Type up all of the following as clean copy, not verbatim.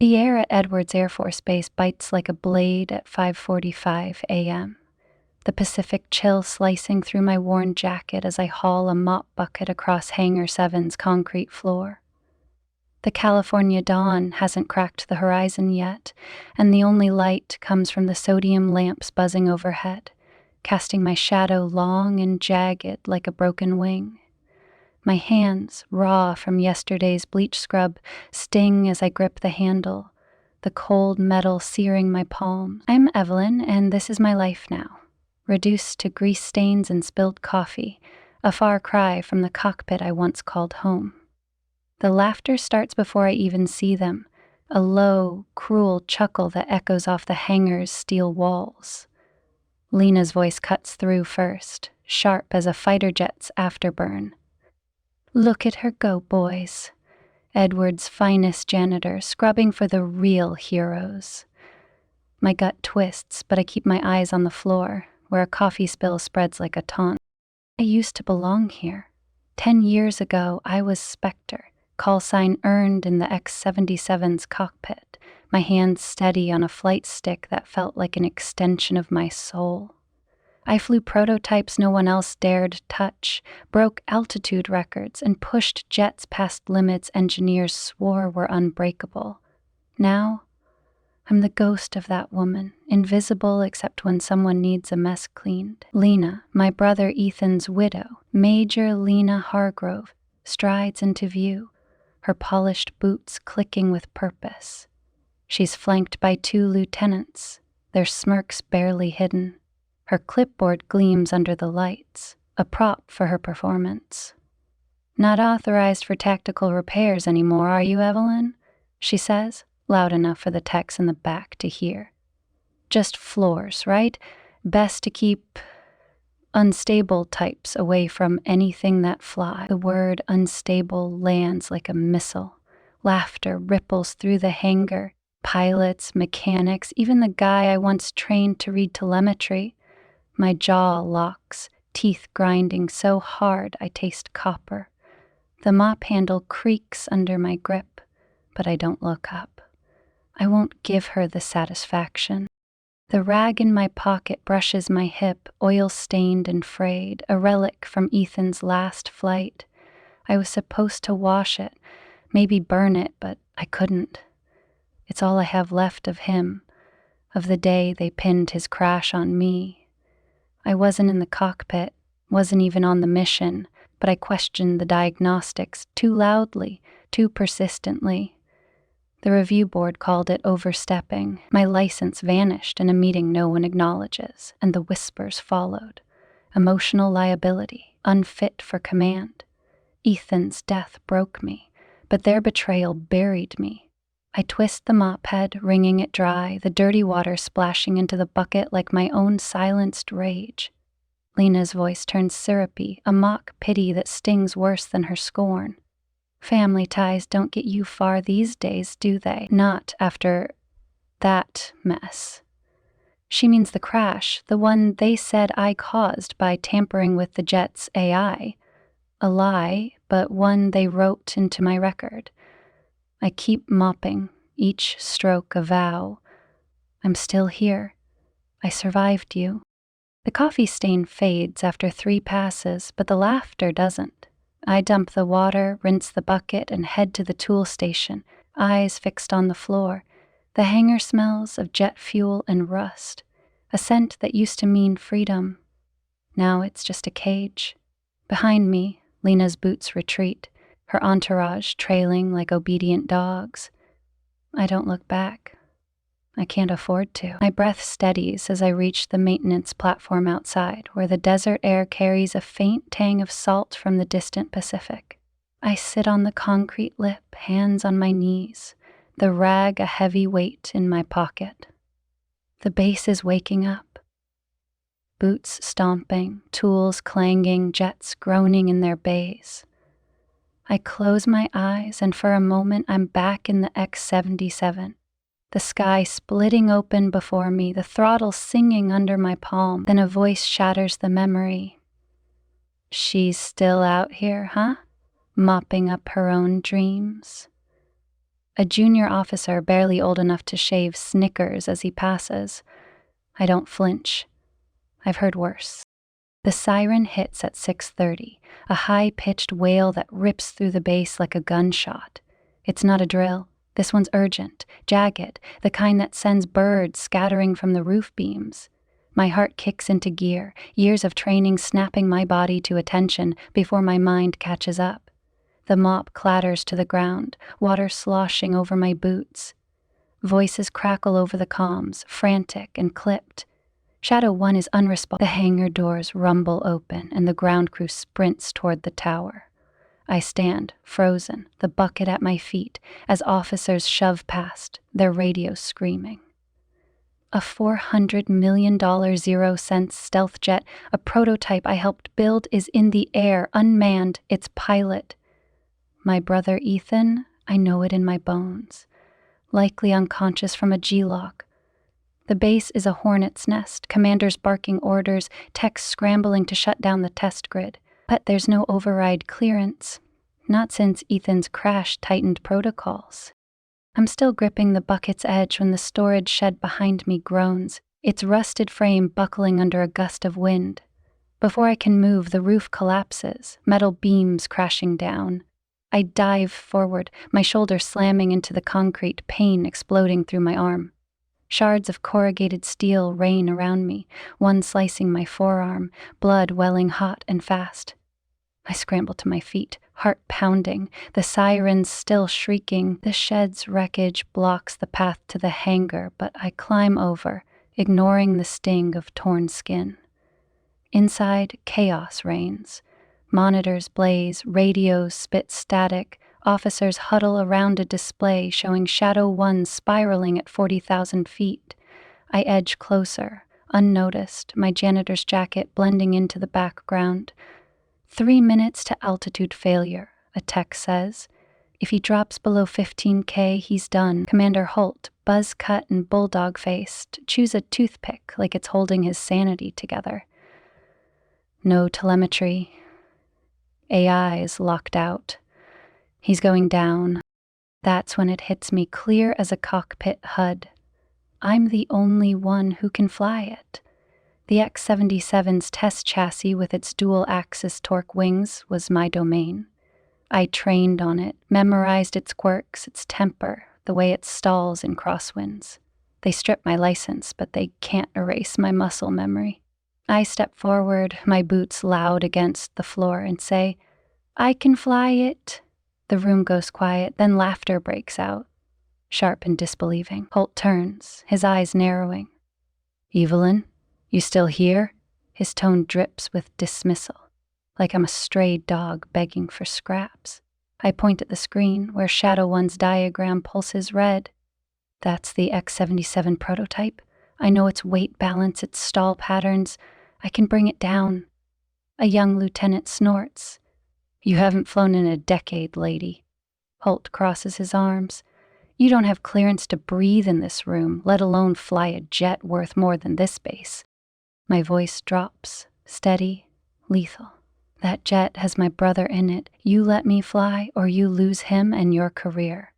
The air at Edwards Air Force Base bites like a blade at 5:45 a.m., the Pacific chill slicing through my worn jacket as I haul a mop bucket across Hangar 7's concrete floor. The California dawn hasn't cracked the horizon yet, and the only light comes from the sodium lamps buzzing overhead, casting my shadow long and jagged like a broken wing. My hands, raw from yesterday's bleach scrub, sting as I grip the handle, the cold metal searing my palm. I'm Evelyn, and this is my life now. Reduced to grease stains and spilled coffee, a far cry from the cockpit I once called home. The laughter starts before I even see them, a low, cruel chuckle that echoes off the hangar's steel walls. Lena's voice cuts through first, sharp as a fighter jet's afterburn. "Look at her go, boys." Edward's finest janitor, scrubbing for the real heroes. My gut twists, but I keep my eyes on the floor, where a coffee spill spreads like a taunt. I used to belong here. 10 years ago, I was Spectre, call sign earned in the X-77's cockpit, my hands steady on a flight stick that felt like an extension of my soul. I flew prototypes no one else dared touch, broke altitude records, and pushed jets past limits engineers swore were unbreakable. Now, I'm the ghost of that woman, invisible except when someone needs a mess cleaned. Lena, my brother Ethan's widow, Major Lena Hargrove, strides into view, her polished boots clicking with purpose. She's flanked by 2 lieutenants, their smirks barely hidden. Her clipboard gleams under the lights, a prop for her performance. "Not authorized for tactical repairs anymore, are you, Evelyn?" she says, loud enough for the techs in the back to hear. "Just floors, right? Best to keep unstable types away from anything that flies." The word unstable lands like a missile. Laughter ripples through the hangar. Pilots, mechanics, even the guy I once trained to read telemetry. My jaw locks, teeth grinding so hard I taste copper. The mop handle creaks under my grip, but I don't look up. I won't give her the satisfaction. The rag in my pocket brushes my hip, oil-stained and frayed, a relic from Ethan's last flight. I was supposed to wash it, maybe burn it, but I couldn't. It's all I have left of him, of the day they pinned his crash on me. I wasn't in the cockpit, wasn't even on the mission, but I questioned the diagnostics too loudly, too persistently. The review board called it overstepping. My license vanished in a meeting no one acknowledges, and the whispers followed. Emotional liability, unfit for command. Ethan's death broke me, but their betrayal buried me. I twist the mop head, wringing it dry, the dirty water splashing into the bucket like my own silenced rage. Lena's voice turns syrupy, a mock pity that stings worse than her scorn. "Family ties don't get you far these days, do they? Not after that mess." She means the crash, the one they said I caused by tampering with the jet's AI. A lie, but one they wrote into my record. I keep mopping, each stroke a vow. I'm still here. I survived you. The coffee stain fades after 3 passes, but the laughter doesn't. I dump the water, rinse the bucket, and head to the tool station, eyes fixed on the floor. The hangar smells of jet fuel and rust, a scent that used to mean freedom. Now it's just a cage. Behind me, Lena's boots retreat, her entourage trailing like obedient dogs. I don't look back. I can't afford to. My breath steadies as I reach the maintenance platform outside, where the desert air carries a faint tang of salt from the distant Pacific. I sit on the concrete lip, hands on my knees, the rag a heavy weight in my pocket. The base is waking up. Boots stomping, tools clanging, jets groaning in their bays. I close my eyes, and for a moment I'm back in the X-77. The sky splitting open before me, the throttle singing under my palm. Then a voice shatters the memory. "She's still out here, huh? Mopping up her own dreams." A junior officer barely old enough to shave snickers as he passes. I don't flinch. I've heard worse. The siren hits at 6:30, a high-pitched wail that rips through the base like a gunshot. It's not a drill. This one's urgent, jagged, the kind that sends birds scattering from the roof beams. My heart kicks into gear, years of training snapping my body to attention before my mind catches up. The mop clatters to the ground, water sloshing over my boots. Voices crackle over the comms, frantic and clipped. Shadow 1 is unresponsive. The hangar doors rumble open and the ground crew sprints toward the tower. I stand, frozen, the bucket at my feet, as officers shove past, their radios screaming. A $400 million 0-cent stealth jet, a prototype I helped build, is in the air, unmanned, its pilot. My brother Ethan, I know it in my bones. Likely unconscious from a G-lock. The base is a hornet's nest, commanders barking orders, techs scrambling to shut down the test grid. But there's no override clearance. Not since Ethan's crash tightened protocols. I'm still gripping the bucket's edge when the storage shed behind me groans, its rusted frame buckling under a gust of wind. Before I can move, the roof collapses, metal beams crashing down. I dive forward, my shoulder slamming into the concrete, pain exploding through my arm. Shards of corrugated steel rain around me, one slicing my forearm, blood welling hot and fast. I scramble to my feet, heart pounding, the sirens still shrieking. The shed's wreckage blocks the path to the hangar, but I climb over, ignoring the sting of torn skin. Inside, chaos reigns. Monitors blaze, radios spit static, officers huddle around a display showing Shadow 1 spiraling at 40,000 feet. I edge closer, unnoticed, my janitor's jacket blending into the background. 3 minutes to altitude failure, a tech says. If he drops below 15K, he's done. Commander Holt, buzz-cut and bulldog-faced, chews a toothpick like it's holding his sanity together. No telemetry. AI is locked out. He's going down. That's when it hits me clear as a cockpit HUD. I'm the only one who can fly it. The X-77's test chassis with its dual-axis torque wings was my domain. I trained on it, memorized its quirks, its temper, the way it stalls in crosswinds. They strip my license, but they can't erase my muscle memory. I step forward, my boots loud against the floor, and say, "I can fly it." The room goes quiet, then laughter breaks out. Sharp and disbelieving, Holt turns, his eyes narrowing. "Evelyn? You still here?" His tone drips with dismissal, like I'm a stray dog begging for scraps. I point at the screen, where Shadow 1's diagram pulses red. That's the X-77 prototype. I know its weight balance, its stall patterns. I can bring it down. A young lieutenant snorts. "You haven't flown in a decade, lady." Holt crosses his arms. "You don't have clearance to breathe in this room, let alone fly a jet worth more than this base." My voice drops, steady, lethal. "That jet has my brother in it. You let me fly, or you lose him and your career."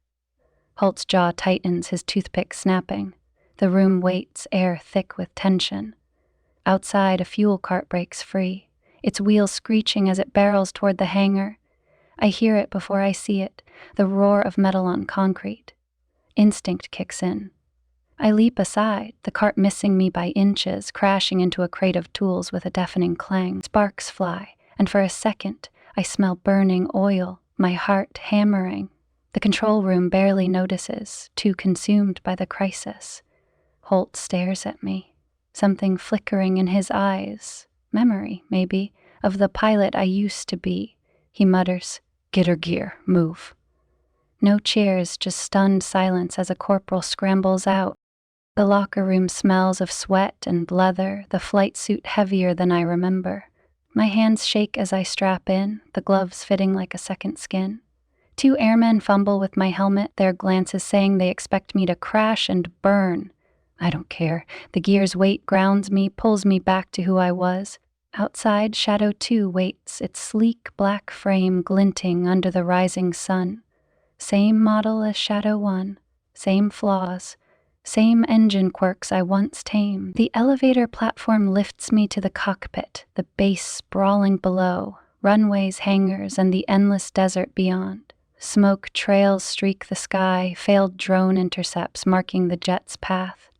Holt's jaw tightens, his toothpick snapping. The room waits, air thick with tension. Outside, a fuel cart breaks free, its wheels screeching as it barrels toward the hangar. I hear it before I see it, the roar of metal on concrete. Instinct kicks in. I leap aside, the cart missing me by inches, crashing into a crate of tools with a deafening clang. Sparks fly, and for a second, I smell burning oil, my heart hammering. The control room barely notices, too consumed by the crisis. Holt stares at me, something flickering in his eyes, memory, maybe, of the pilot I used to be. He mutters, "Get her gear, move." No cheers, just stunned silence as a corporal scrambles out. The locker room smells of sweat and leather, the flight suit heavier than I remember. My hands shake as I strap in, the gloves fitting like a second skin. 2 airmen fumble with my helmet, their glances saying they expect me to crash and burn. I don't care. The gear's weight grounds me, pulls me back to who I was. Outside, Shadow 2 waits, its sleek black frame glinting under the rising sun. Same model as Shadow 1, same flaws, same engine quirks I once tamed. The elevator platform lifts me to the cockpit, the base sprawling below, runways, hangars, and the endless desert beyond. Smoke trails streak the sky, failed drone intercepts marking the jet's path.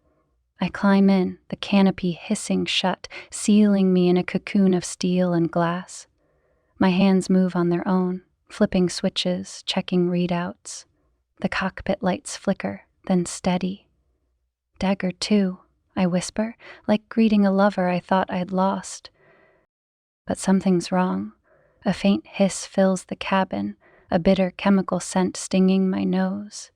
I climb in, the canopy hissing shut, sealing me in a cocoon of steel and glass. My hands move on their own, flipping switches, checking readouts. The cockpit lights flicker, then steady. Dagger 2, I whisper, like greeting a lover I thought I'd lost. But something's wrong. A faint hiss fills the cabin, a bitter chemical scent stinging my nose.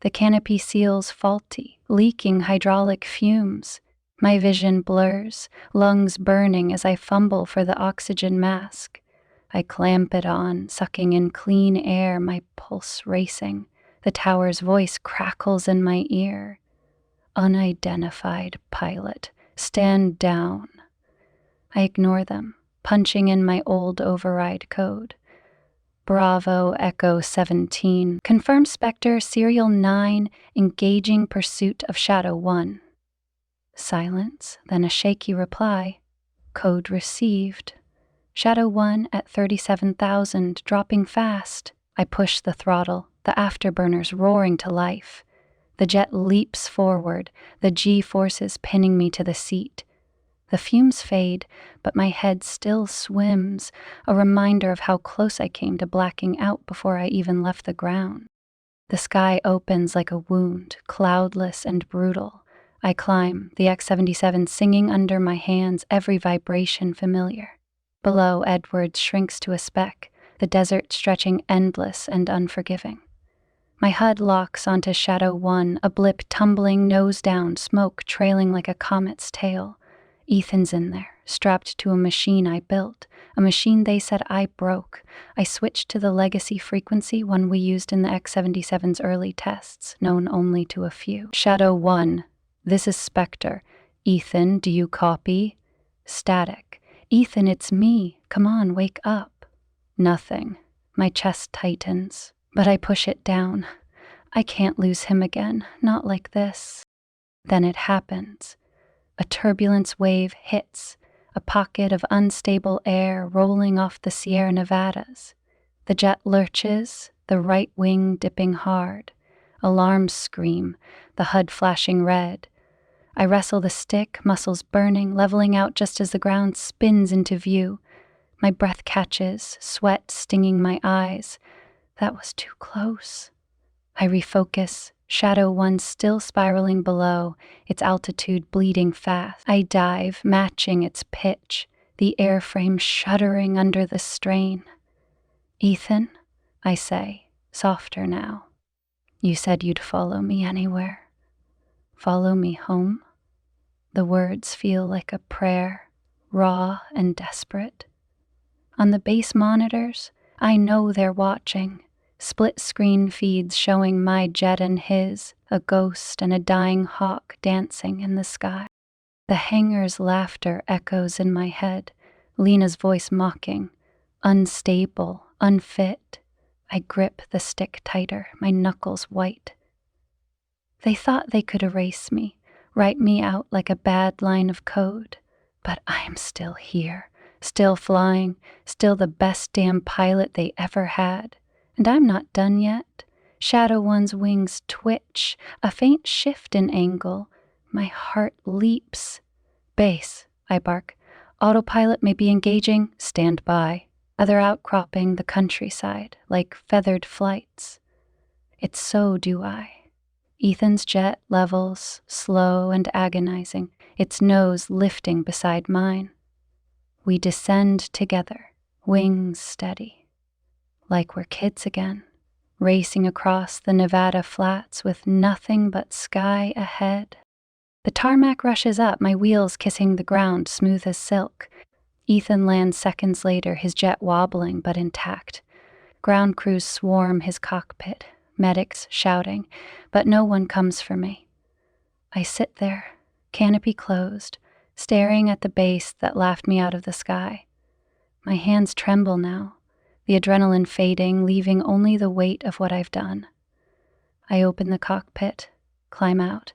The canopy seal's faulty, leaking hydraulic fumes. My vision blurs, lungs burning as I fumble for the oxygen mask. I clamp it on, sucking in clean air, my pulse racing. The tower's voice crackles in my ear. Unidentified pilot, stand down. I ignore them, punching in my old override code. Bravo Echo 17, confirm Spectre Serial 9, engaging pursuit of Shadow 1. Silence, then a shaky reply. Code received. Shadow 1 at 37,000, dropping fast. I push the throttle, the afterburners roaring to life. The jet leaps forward, the G-forces pinning me to the seat. The fumes fade, but my head still swims, a reminder of how close I came to blacking out before I even left the ground. The sky opens like a wound, cloudless and brutal. I climb, the X-77 singing under my hands, every vibration familiar. Below, Edwards shrinks to a speck, the desert stretching endless and unforgiving. My HUD locks onto Shadow 1, a blip tumbling nose down, smoke trailing like a comet's tail. Ethan's in there, strapped to a machine I built, a machine they said I broke. I switched to the legacy frequency, one we used in the X-77's early tests, known only to a few. Shadow 1, this is Spectre. Ethan, do you copy? Static. Ethan, it's me. Come on, wake up. Nothing. My chest tightens, but I push it down. I can't lose him again, not like this. Then it happens. A turbulence wave hits, a pocket of unstable air rolling off the Sierra Nevadas. The jet lurches, the right wing dipping hard. Alarms scream, the HUD flashing red. I wrestle the stick, muscles burning, leveling out just as the ground spins into view. My breath catches, sweat stinging my eyes. That was too close. I refocus, Shadow 1 still spiraling below, its altitude bleeding fast. I dive, matching its pitch, the airframe shuddering under the strain. Ethan, I say, softer now. You said you'd follow me anywhere. Follow me home? The words feel like a prayer, raw and desperate. On the base monitors, I know they're watching. Split-screen feeds showing my jet and his, a ghost and a dying hawk dancing in the sky. The hangar's laughter echoes in my head, Lena's voice mocking, unstable, unfit. I grip the stick tighter, my knuckles white. They thought they could erase me, write me out like a bad line of code, but I am still here, still flying, still the best damn pilot they ever had. And I'm not done yet. Shadow 1's wings twitch, a faint shift in angle. My heart leaps. Base, I bark. Autopilot may be engaging, stand by. Other outcropping the countryside, like feathered flights. It's so do I. Ethan's jet levels, slow and agonizing, its nose lifting beside mine. We descend together, wings steady. Like we're kids again, racing across the Nevada flats with nothing but sky ahead. The tarmac rushes up, my wheels kissing the ground, smooth as silk. Ethan lands seconds later, his jet wobbling but intact. Ground crews swarm his cockpit, medics shouting, but no one comes for me. I sit there, canopy closed, staring at the base that laughed me out of the sky. My hands tremble now. the adrenaline fading, leaving only the weight of what I've done. I open the cockpit, climb out,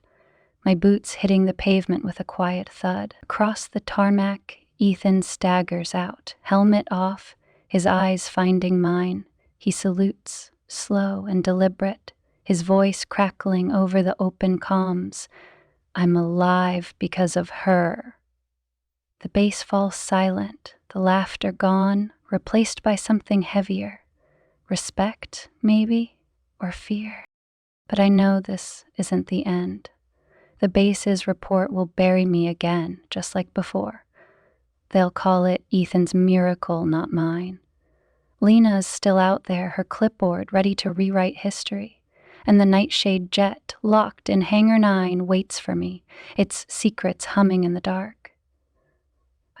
my boots hitting the pavement with a quiet thud. Across the tarmac, Ethan staggers out, helmet off, his eyes finding mine. He salutes, slow and deliberate, his voice crackling over the open comms. I'm alive because of her. The base falls silent, the laughter gone, replaced by something heavier. Respect, maybe, or fear. But I know this isn't the end. The base's report will bury me again, just like before. They'll call it Ethan's miracle, not mine. Lena is still out there, her clipboard ready to rewrite history. And the Nightshade jet, locked in Hangar 9, waits for me, its secrets humming in the dark.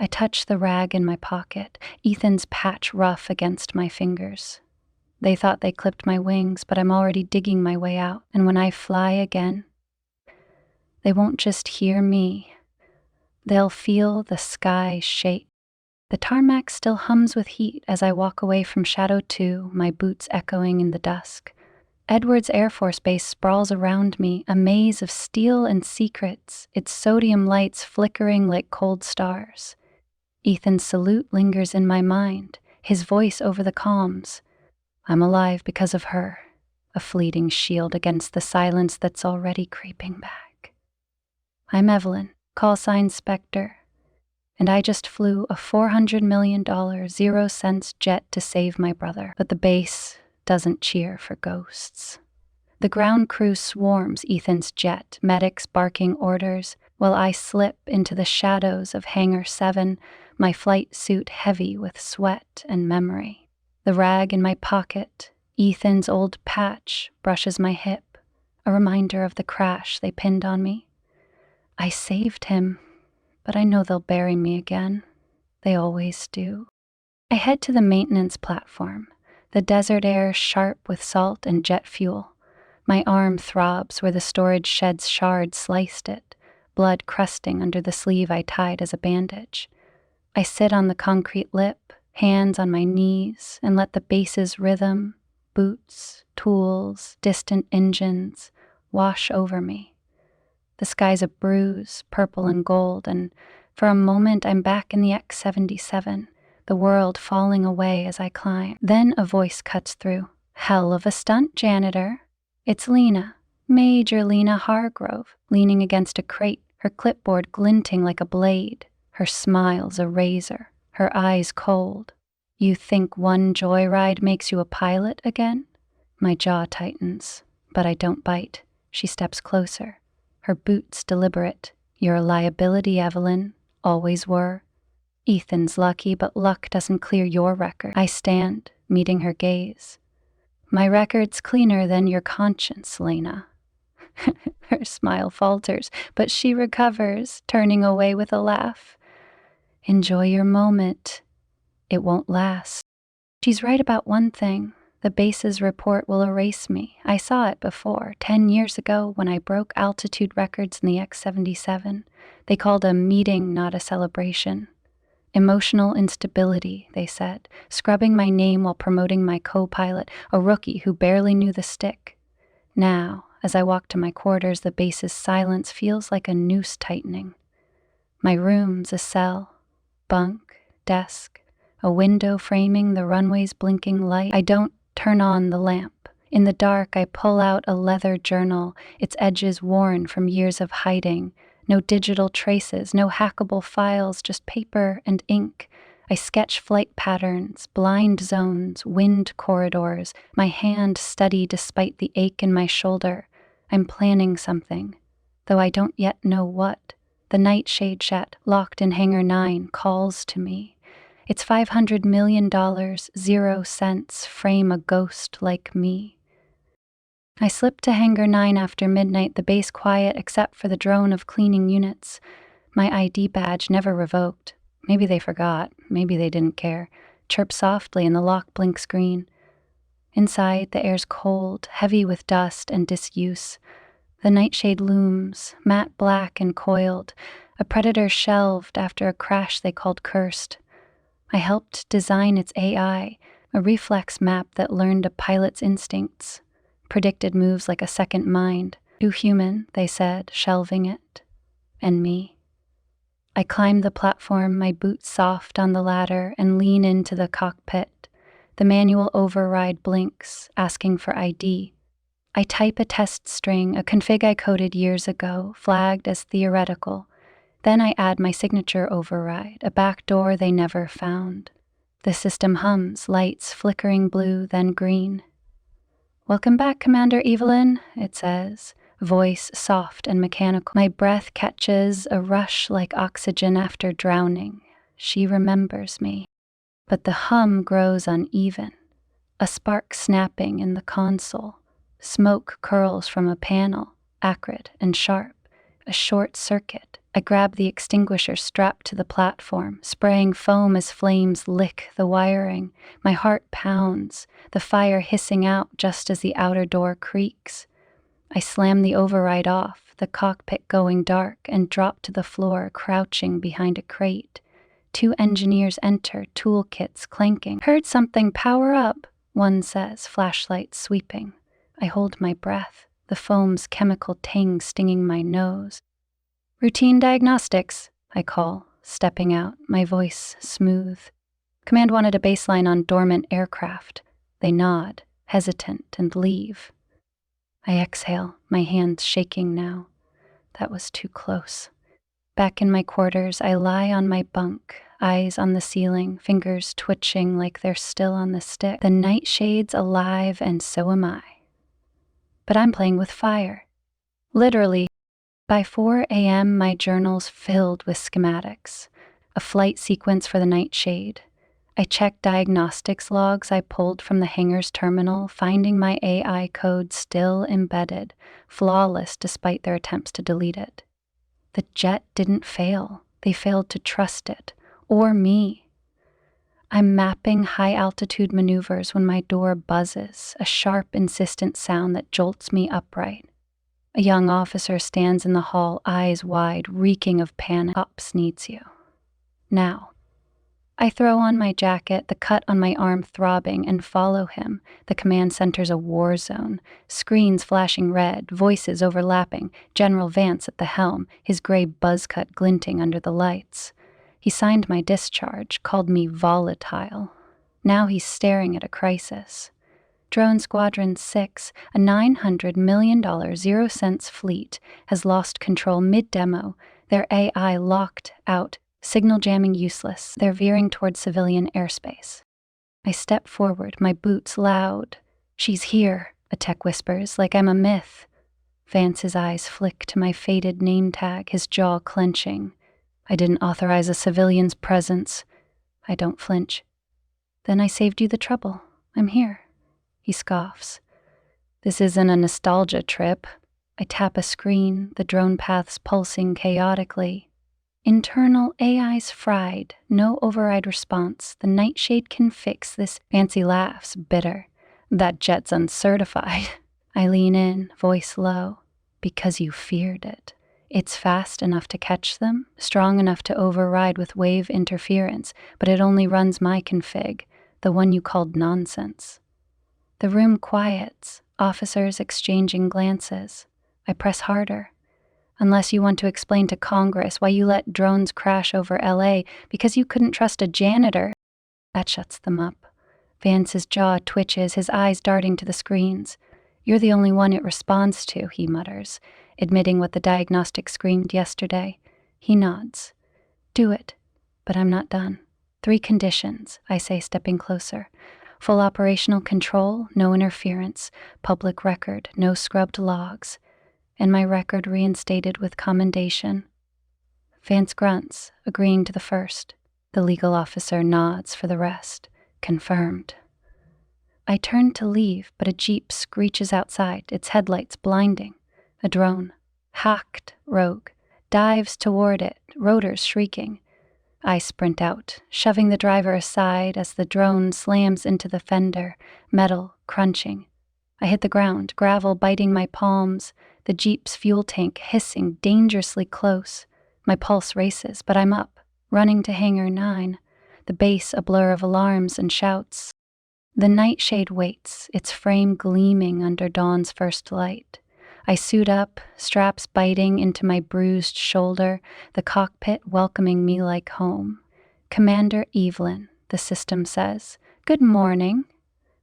I touch the rag in my pocket, Ethan's patch rough against my fingers. They thought they clipped my wings, but I'm already digging my way out, and when I fly again, they won't just hear me. They'll feel the sky shake. The tarmac still hums with heat as I walk away from Shadow 2, my boots echoing in the dusk. Edwards Air Force Base sprawls around me, a maze of steel and secrets, its sodium lights flickering like cold stars. Ethan's salute lingers in my mind, his voice over the comms. I'm alive because of her, a fleeting shield against the silence that's already creeping back. I'm Evelyn, call sign Spectre, and I just flew a $400 million 0-cents jet to save my brother. But the base doesn't cheer for ghosts. The ground crew swarms Ethan's jet, medics barking orders, while I slip into the shadows of Hangar 7, my flight suit heavy with sweat and memory. The rag in my pocket, Ethan's old patch, brushes my hip, a reminder of the crash they pinned on me. I saved him, but I know they'll bury me again. They always do. I head to the maintenance platform, the desert air sharp with salt and jet fuel. My arm throbs where the storage shed's shard sliced it, blood crusting under the sleeve I tied as a bandage. I sit on the concrete lip, hands on my knees, and let the base's rhythm, boots, tools, distant engines, wash over me. The sky's a bruise, purple and gold, and for a moment I'm back in the X-77, the world falling away as I climb. Then a voice cuts through. Hell of a stunt, Janitor. It's Lena, Major Lena Hargrove, leaning against a crate, her clipboard glinting like a blade, her smile's a razor, her eyes cold. You think one joyride makes you a pilot again? My jaw tightens, but I don't bite. She steps closer. Her boots deliberate. You're a liability, Evelyn. Always were. Ethan's lucky, but luck doesn't clear your record. I stand, meeting her gaze. My record's cleaner than your conscience, Lena. Her smile falters, but she recovers, turning away with a laugh. Enjoy your moment. It won't last. She's right about one thing. The base's report will erase me. I saw it before, 10 years ago when I broke altitude records in the X-77. They called a meeting, not a celebration. Emotional instability, they said, scrubbing my name while promoting my co-pilot, a rookie who barely knew the stick. Now, as I walk to my quarters, the base's silence feels like a noose tightening. My room's a cell, bunk, desk, a window framing the runway's blinking light. I don't turn on the lamp. In the dark, I pull out a leather journal, its edges worn from years of hiding. No digital traces, no hackable files, just paper and ink. I sketch flight patterns, blind zones, wind corridors, my hand steady despite the ache in my shoulder. I'm planning something, though I don't yet know what. The Nightshade jet, locked in Hangar 9, calls to me. It's $500 million, 0 cents, frame a ghost like me. I slip to Hangar 9 after midnight, the base quiet except for the drone of cleaning units. My ID badge never revoked. Maybe they forgot, maybe they didn't care. Chirp softly and the lock blinks green. Inside, the air's cold, heavy with dust and disuse. The Nightshade looms, matte black and coiled, a predator shelved after a crash they called cursed. I helped design its AI, A reflex map that learned a pilot's instincts, predicted moves like a second mind. Too human, they said, shelving it. And me. I climb the platform, my boots soft on the ladder, and lean into the cockpit. The manual override blinks, asking for ID. I type a test string, a config I coded years ago, flagged as theoretical. Then I add my signature override, a backdoor they never found. The system hums, lights flickering blue, then green. "Welcome back, Commander Evelyn," it says, voice soft and mechanical. My breath catches a rush like oxygen after drowning. She remembers me. But the hum grows uneven, a spark snapping in the console. Smoke curls from a panel, acrid and sharp, a short circuit. I grab the extinguisher strapped to the platform, spraying foam as flames lick the wiring. My heart pounds, the fire hissing out just as the outer door creaks. I slam the override off, the cockpit going dark, and drop to the floor, crouching behind a crate. 2 engineers enter, toolkits clanking. "Heard something, power up," one says, flashlight sweeping. I hold my breath, the foam's chemical tang stinging my nose. "Routine diagnostics," I call, stepping out, my voice smooth. "Command wanted a baseline on dormant aircraft." They nod, hesitant, and leave. I exhale, my hands shaking now. That was too close. Back in my quarters, I lie on my bunk, eyes on the ceiling, fingers twitching like they're still on the stick. The nightshade's alive, and so am I. But I'm playing with fire. Literally. By 4 a.m., my journal's filled with schematics, a flight sequence for the nightshade. I check diagnostics logs I pulled from the hangar's terminal, finding my AI code still embedded, flawless despite their attempts to delete it. The jet didn't fail. They failed to trust it, or me. I'm mapping high-altitude maneuvers when my door buzzes, a sharp, insistent sound that jolts me upright. A young officer stands in the hall, eyes wide, reeking of panic. "Ops needs you. Now." I throw on my jacket, the cut on my arm throbbing, and follow him. The command center's a war zone. Screens flashing red, voices overlapping, General Vance at the helm, his gray buzz cut glinting under the lights. He signed my discharge, called me volatile. Now he's staring at a crisis. Drone Squadron 6, a $900 million zero-cents fleet, has lost control mid-demo, their AI locked out, signal jamming useless. They're veering toward civilian airspace. I step forward, my boots loud. "She's here," a tech whispers, like I'm a myth. Vance's eyes flick to my faded name tag, his jaw clenching. "I didn't authorize a civilian's presence." I don't flinch. "Then I saved you the trouble. I'm here." He scoffs. "This isn't a nostalgia trip." I tap a screen, the drone paths pulsing chaotically. "Internal AI's fried, no override response. The nightshade can fix this." Fancy laughs, bitter. "That jet's uncertified." I lean in, voice low. "Because you feared it. It's fast enough to catch them, strong enough to override with wave interference, but it only runs my config, the one you called nonsense." The room quiets, officers exchanging glances. I press harder. "Unless you want to explain to Congress why you let drones crash over LA because you couldn't trust a janitor." That shuts them up. Vance's jaw twitches, his eyes darting to the screens. "You're the only one it responds to," he mutters, admitting what the diagnostic screamed yesterday. He nods. "Do it." But I'm not done. 3 conditions, I say, stepping closer. Full operational control, no interference, public record, no scrubbed logs, and my record reinstated with commendation. Vance grunts, agreeing to the first. The legal officer nods for the rest. Confirmed. I turn to leave, but a jeep screeches outside, its headlights blinding. A drone, hacked rogue, dives toward it, rotors shrieking. I sprint out, shoving the driver aside as the drone slams into the fender, metal crunching. I hit the ground, gravel biting my palms, the jeep's fuel tank hissing dangerously close. My pulse races, but I'm up, running to Hangar 9, the base a blur of alarms and shouts. The nightshade waits, its frame gleaming under dawn's first light. I suit up, straps biting into my bruised shoulder, the cockpit welcoming me like home. "Commander Evelyn," the system says. "Good morning."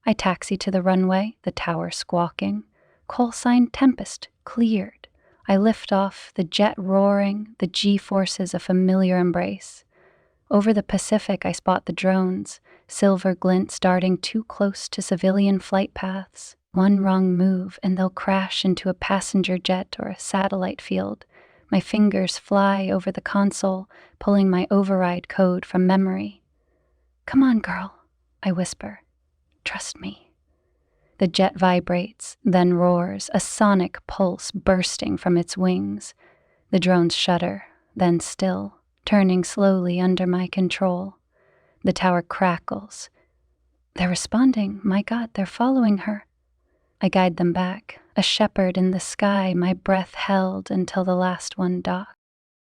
I taxi to the runway, the tower squawking. Call sign Tempest, cleared. I lift off, the jet roaring, the G-forces a familiar embrace. Over the Pacific I spot the drones, silver glints darting too close to civilian flight paths. One wrong move and they'll crash into a passenger jet or a satellite field. My fingers fly over the console, pulling my override code from memory. "Come on, girl," I whisper. "Trust me." The jet vibrates, then roars, a sonic pulse bursting from its wings. The drones shudder, then still, turning slowly under my control. The tower crackles. They're responding. My God, they're following her. I guide them back, a shepherd in the sky, my breath held until the last one docked.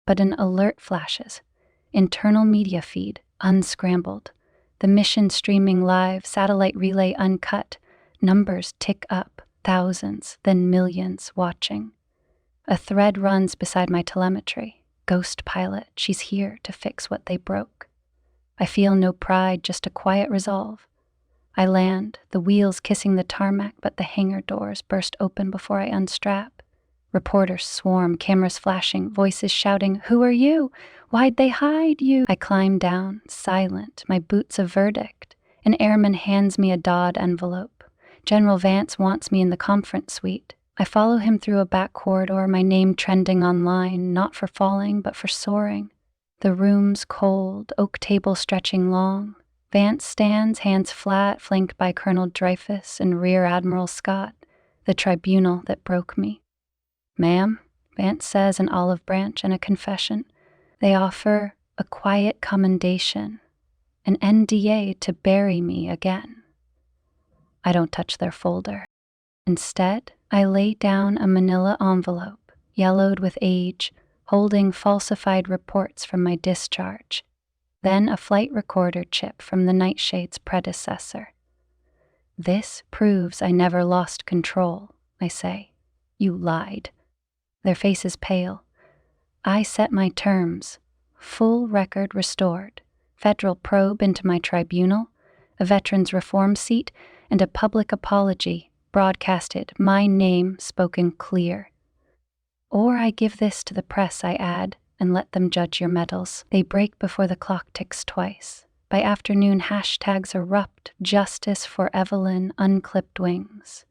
But an alert flashes. Internal media feed, unscrambled. The mission streaming live, satellite relay uncut. Numbers tick up, thousands, then millions watching. A thread runs beside my telemetry. "Ghost pilot, she's here to fix what they broke." I feel no pride, just a quiet resolve. I land, the wheels kissing the tarmac, but the hangar doors burst open before I unstrap. Reporters swarm, cameras flashing, voices shouting, "Who are you? Why'd they hide you?" I climb down, silent, my boots a verdict. An airman hands me a Dodd envelope. General Vance wants me in the conference suite. I follow him through a back corridor, my name trending online, not for falling, but for soaring. The room's cold, oak table stretching long. Vance stands, hands flat, flanked by Colonel Dreyfus and Rear Admiral Scott, the tribunal that broke me. "Ma'am," Vance says, an olive branch and a confession. They offer a quiet commendation, an NDA to bury me again. I don't touch their folder. Instead, I lay down a manila envelope, yellowed with age, holding falsified reports from my discharge. Then a flight recorder chip from the Nightshade's predecessor. "This proves I never lost control," I say. "You lied." Their faces pale. I set my terms. Full record restored. Federal probe into my tribunal, a veterans reform seat, and a public apology, broadcasted, my name spoken clear. "Or I give this to the press," I add, "and let them judge your medals. They break before the clock ticks twice. By afternoon, hashtags erupt, justice for Evelyn, unclipped wings.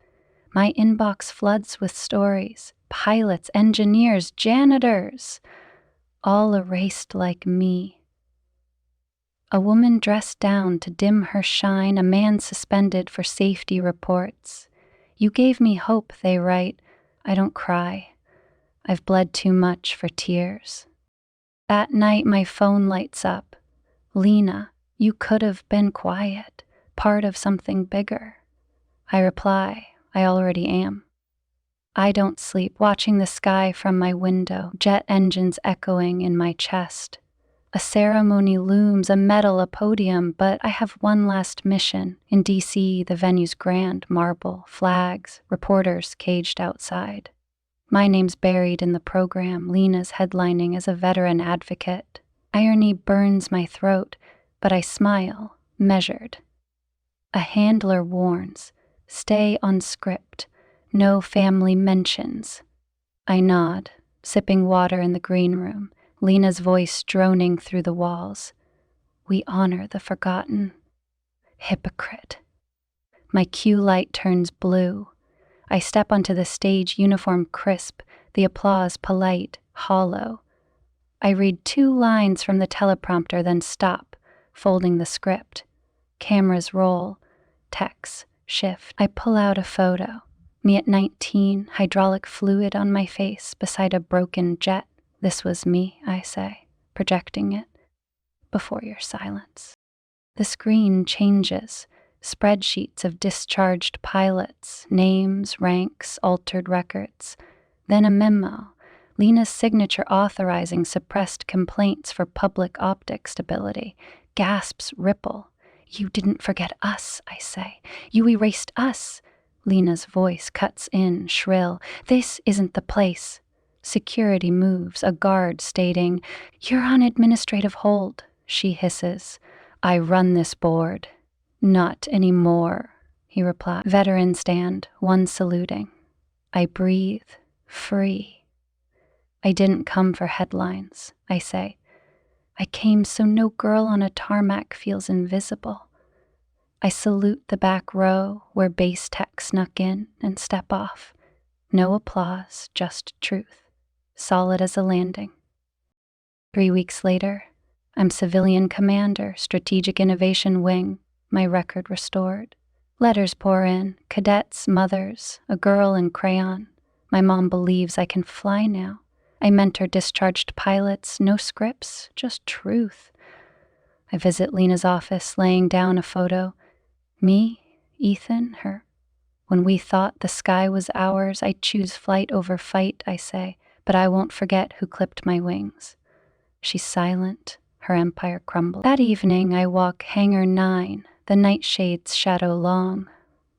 My inbox floods with stories, pilots, engineers, janitors, all erased like me. A woman dressed down to dim her shine, a man suspended for safety reports. You gave me hope, they write. I don't cry. I've bled too much for tears. That night my phone lights up. Lena, you could have been quiet, part of something bigger. I reply, I already am. I don't sleep, watching the sky from my window, jet engines echoing in my chest. A ceremony looms, a medal, a podium, but I have one last mission. In D.C., the venue's grand, marble, flags, reporters caged outside. My name's buried in the program, Lena's headlining as a veteran advocate. Irony burns my throat, but I smile, measured. A handler warns, stay on script, no family mentions. I nod, sipping water in the green room, Lena's voice droning through the walls. We honor the forgotten. Hypocrite. My cue light turns blue. I step onto the stage, uniform crisp, the applause polite, hollow. I read 2 lines from the teleprompter, then stop, folding the script. Cameras roll, text, shift. I pull out a photo. Me at 19, hydraulic fluid on my face beside a broken jet. This was me, I say, projecting it. Before your silence. The screen changes. Spreadsheets of discharged pilots, names, ranks, altered records. Then a memo. Lena's signature authorizing suppressed complaints for public optic stability. Gasps ripple. You didn't forget us, I say. You erased us. Lena's voice cuts in, shrill. This isn't the place. Security moves, a guard stating, You're on administrative hold, she hisses. I run this board. Not anymore, he replies. Veterans stand, one saluting. I breathe, free. I didn't come for headlines, I say. I came so no girl on a tarmac feels invisible. I salute the back row where base tech snuck in and step off. No applause, just truth. Solid as a landing. 3 weeks later, I'm civilian commander, strategic innovation wing, my record restored. Letters pour in, cadets, mothers, a girl in crayon. My mom believes I can fly now. I mentor discharged pilots, no scripts, just truth. I visit Lena's office, laying down a photo. Me, Ethan, her. When we thought the sky was ours, I choose flight over fight, I say, but I won't forget who clipped my wings. She's silent, her empire crumbles. That evening, I walk Hangar 9, the nightshades shadow long.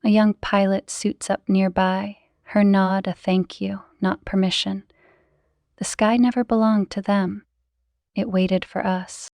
A young pilot suits up nearby, her nod a thank you, not permission. The sky never belonged to them. It waited for us.